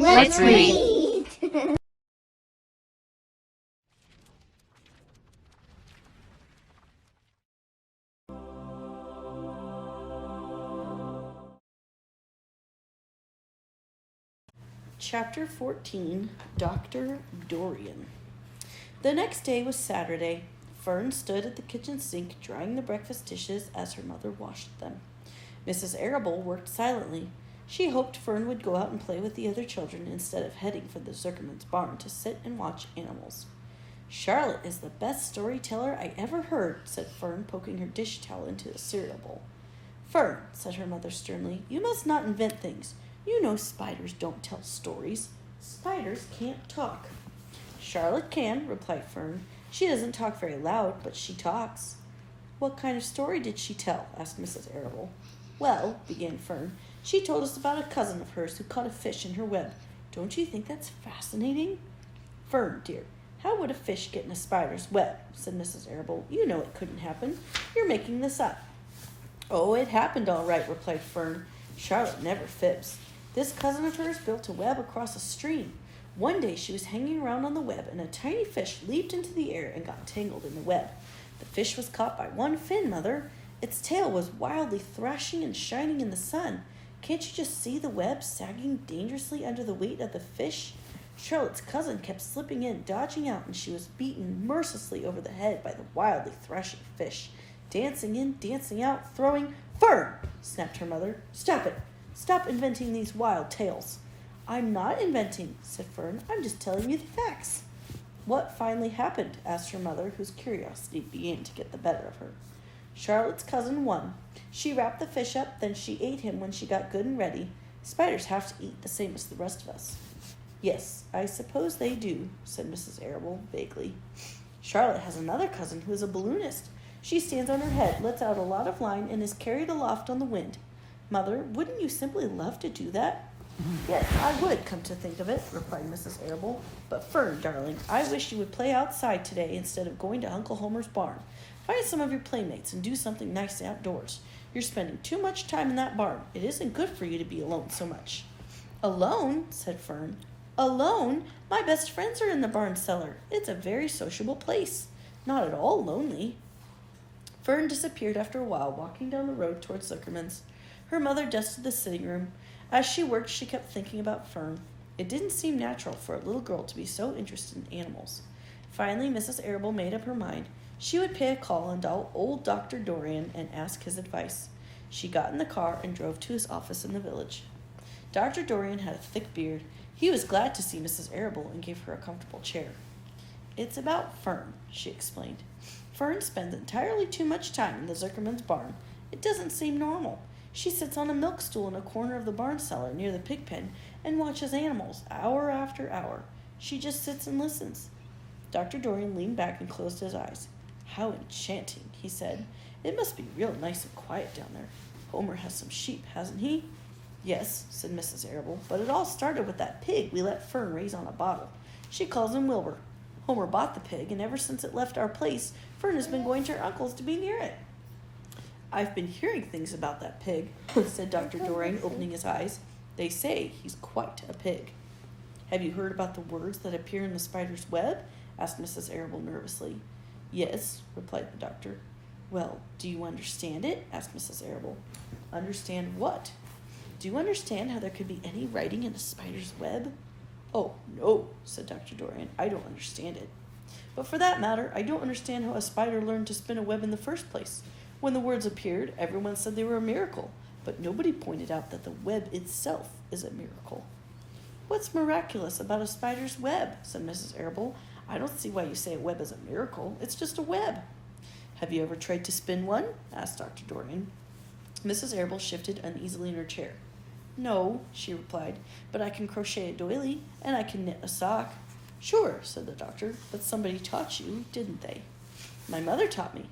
Let's read. Chapter 14, Dr. Dorian. The next day was Saturday. Fern stood at the kitchen sink drying the breakfast dishes as her mother washed them. Mrs. Arable worked silently. She hoped Fern would go out and play with the other children instead of heading for the Zuckerman's barn to sit and watch animals. "Charlotte is the best storyteller I ever heard," said Fern, poking her dish towel into the cereal bowl. "Fern," said her mother sternly, "you must not invent things. You know spiders don't tell stories. Spiders can't talk." "Charlotte can," replied Fern. "She doesn't talk very loud, but she talks." "What kind of story did she tell?" asked Mrs. Arable. "Well," began Fern, "she told us about a cousin of hers who caught a fish in her web. Don't you think that's fascinating?" "Fern, dear, how would a fish get in a spider's web?" said Mrs. Arable. "You know it couldn't happen. You're making this up." "Oh, it happened all right," replied Fern. "Charlotte never fibs. This cousin of hers built a web across a stream. One day she was hanging around on the web, and a tiny fish leaped into the air and got tangled in the web. The fish was caught by one fin, Mother. Its tail was wildly thrashing and shining in the sun. Can't you just see the web sagging dangerously under the weight of the fish? Charlotte's cousin kept slipping in, dodging out, and she was beaten mercilessly over the head by the wildly thrashing fish. Dancing in, dancing out, throwing— "Fern!" snapped her mother. "Stop it! Stop inventing these wild tales." "I'm not inventing," said Fern. "I'm just telling you the facts." "What finally happened?" asked her mother, whose curiosity began to get the better of her. "Charlotte's cousin won. She wrapped the fish up, then she ate him when she got good and ready. Spiders have to eat the same as the rest of us." "Yes, I suppose they do," said Mrs. Arable vaguely. "Charlotte has another cousin who is a balloonist. She stands on her head, lets out a lot of line, and is carried aloft on the wind. Mother, wouldn't you simply love to do that?" "Yes, I would, come to think of it," replied Mrs. Arable. "But Fern, darling, I wish you would play outside today instead of going to Uncle Homer's barn. Find some of your playmates and do something nice outdoors. You're spending too much time in that barn. It isn't good for you to be alone so much." "Alone?" said Fern. "Alone? My best friends are in the barn cellar. It's a very sociable place. Not at all lonely." Fern disappeared after a while, walking down the road towards Zuckerman's. Her mother dusted the sitting room. As she worked, she kept thinking about Fern. It didn't seem natural for a little girl to be so interested in animals. Finally, Mrs. Arable made up her mind. She would pay a call on old Dr. Dorian and ask his advice. She got in the car and drove to his office in the village. Dr. Dorian had a thick beard. He was glad to see Mrs. Arable and gave her a comfortable chair. "It's about Fern," she explained. "Fern spends entirely too much time in the Zuckerman's barn. It doesn't seem normal. She sits on a milk stool in a corner of the barn cellar near the pig pen and watches animals hour after hour. She just sits and listens." Dr. Dorian leaned back and closed his eyes. "How enchanting," he said. "It must be real nice and quiet down there. Homer has some sheep, hasn't he?" "Yes," said Mrs. Arable, "but it all started with that pig we let Fern raise on a bottle. She calls him Wilbur. Homer bought the pig, and ever since it left our place, Fern has been going to her uncle's to be near it." "I've been hearing things about that pig," said Dr. Dorian, opening his eyes. "They say he's quite a pig." "Have you heard about the words that appear in the spider's web?" asked Mrs. Arable nervously. "Yes," replied the doctor. "Well, do you understand it?" asked Mrs. Arable. "Understand what?" "Do you understand how there could be any writing in a spider's web?" "Oh, no," said Dr. Dorian. "I don't understand it. But for that matter, I don't understand how a spider learned to spin a web in the first place. When the words appeared, everyone said they were a miracle, but nobody pointed out that the web itself is a miracle." "What's miraculous about a spider's web?" said Mrs. Arable. "I don't see why you say a web is a miracle. It's just a web." "Have you ever tried to spin one?" asked Dr. Dorian. Mrs. Arable shifted uneasily in her chair. "No," she replied, "but I can crochet a doily, and I can knit a sock." "Sure," said the doctor, "but somebody taught you, didn't they?" "My mother taught me."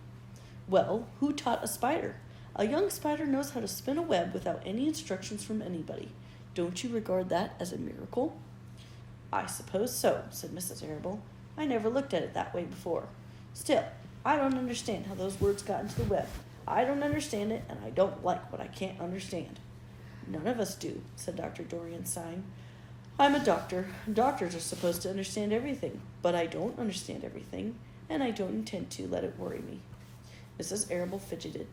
"Well, who taught a spider? A young spider knows how to spin a web without any instructions from anybody. Don't you regard that as a miracle?" "I suppose so," said Mrs. Arable. "I never looked at it that way before. Still, I don't understand how those words got into the web. I don't understand it, and I don't like what I can't understand." "None of us do," said Dr. Dorian, sighing. I'm a doctor. Doctors are supposed to understand everything, but I don't understand everything, and I don't intend to let it worry me. Mrs. Arable fidgeted.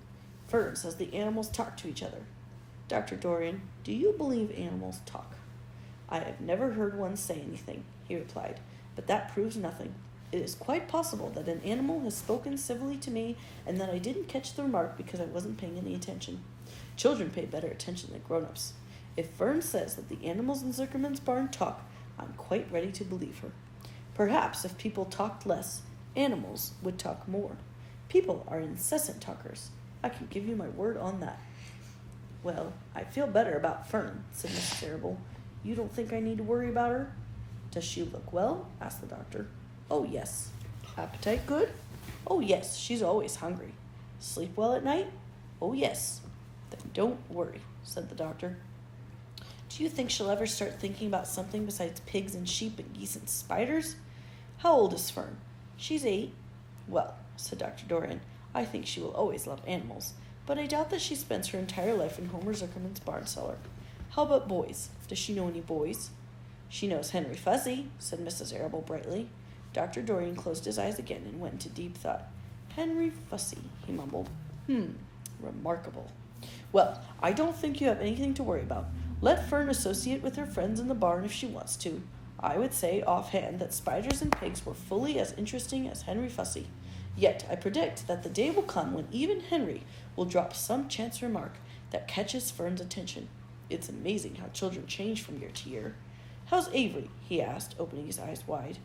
Fern says the animals talk to each other. Dr. Dorian, do you believe animals talk? I have never heard one say anything, he replied, but that proves nothing. It is quite possible that an animal has spoken civilly to me and that I didn't catch the remark because I wasn't paying any attention. Children pay better attention than grown-ups. If Fern says that the animals in Zuckerman's barn talk, I'm quite ready to believe her. Perhaps if people talked less, animals would talk more. People are incessant talkers. I can give you my word on that. Well, I feel better about Fern, said Mrs. Arable. You don't think I need to worry about her? Does she look well? Asked the doctor. Oh, yes. Appetite good? Oh, yes, she's always hungry. Sleep well at night? Oh, yes. Then don't worry, said the doctor. Do you think she'll ever start thinking about something besides pigs and sheep and geese and spiders? How old is Fern? She's 8. Well, said Dr. Dorian, I think she will always love animals, but I doubt that she spends her entire life in Homer Zuckerman's barn cellar. How about boys? Does she know any boys? She knows Henry Fuzzy, said Mrs. Arable brightly. Dr. Dorian closed his eyes again and went into deep thought. Henry Fuzzy, he mumbled. Remarkable. Well, I don't think you have anything to worry about. Let Fern associate with her friends in the barn if she wants to. I would say offhand that spiders and pigs were fully as interesting as Henry Fuzzy. Yet I predict that the day will come when even Henry will drop some chance remark that catches Fern's attention. It's amazing how children change from year to year. How's Avery? He asked, opening his eyes wide.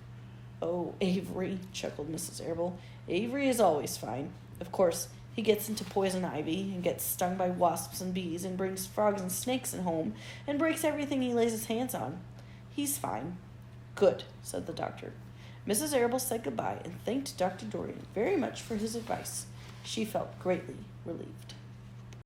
Oh, Avery, chuckled Mrs. Arable. Avery is always fine. Of course, he gets into poison ivy and gets stung by wasps and bees and brings frogs and snakes in home and breaks everything he lays his hands on. He's fine. Good, said the doctor. Mrs. Arable said goodbye and thanked Dr. Dorian very much for his advice. She felt greatly relieved.